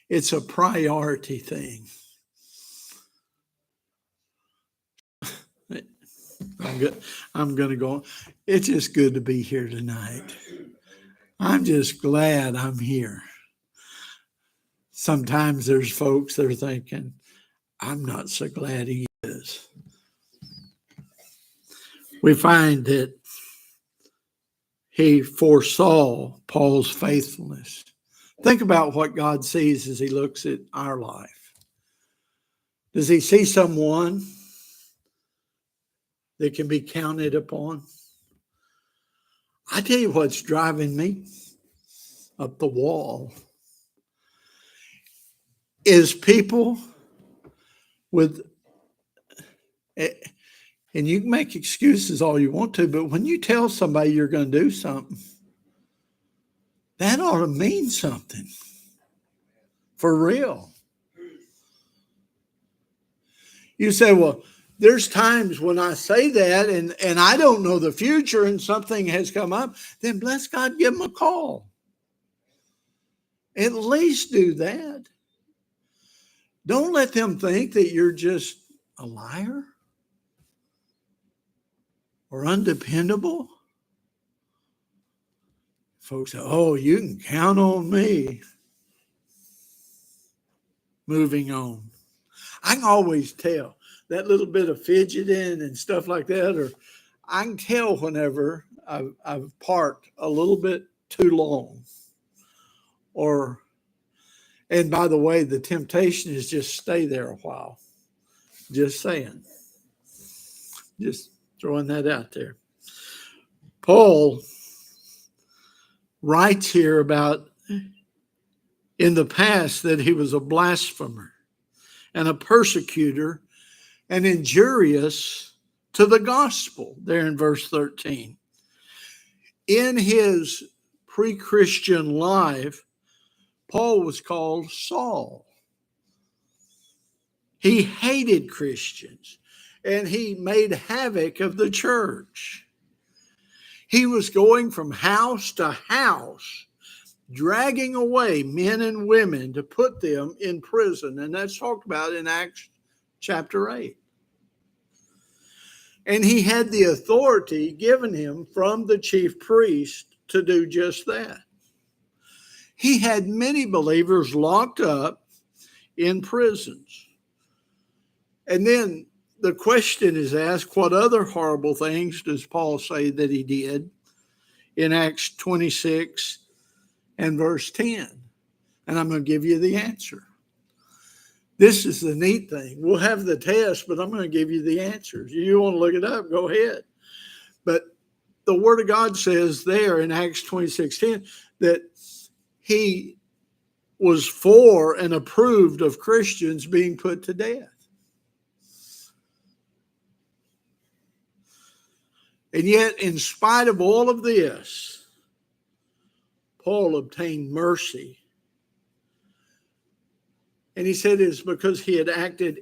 It's a priority thing. I'm going to go. It's just good to be here tonight. I'm just glad I'm here. Sometimes there's folks that are thinking, I'm not so glad he is. We find that he foresaw Paul's faithfulness. Think about what God sees as he looks at our life. Does he see someone that can be counted upon? I tell you what's driving me up the wall is people with, and you can make excuses all you want to, but when you tell somebody you're going to do something, that ought to mean something. For real. You say, well, there's times when I say that and I don't know the future and something has come up, then bless God, give them a call. At least do that. Don't let them think that you're just a liar or undependable. Folks say, oh, you can count on me. Moving on. I can always tell that little bit of fidgeting and stuff like that, or I can tell whenever I've parked a little bit too long. And by the way, the temptation is just stay there a while. Just saying. Just throwing that out there. Paul writes here about in the past that he was a blasphemer and a persecutor and injurious to the gospel, there in verse 13. In his pre-Christian life, Paul was called Saul. He hated Christians and he made havoc of the church. He was going from house to house, dragging away men and women to put them in prison. And that's talked about in Acts chapter 8. And he had the authority given him from the chief priest to do just that. He had many believers locked up in prisons. And then the question is asked, what other horrible things does Paul say that he did in Acts 26 and verse 10? And I'm going to give you the answer. This is the neat thing. We'll have the test, but I'm going to give you the answers. You want to look it up, go ahead. But the Word of God says there in Acts 26:10 that he was for and approved of Christians being put to death. And yet, in spite of all of this, Paul obtained mercy. And he said it's because he had acted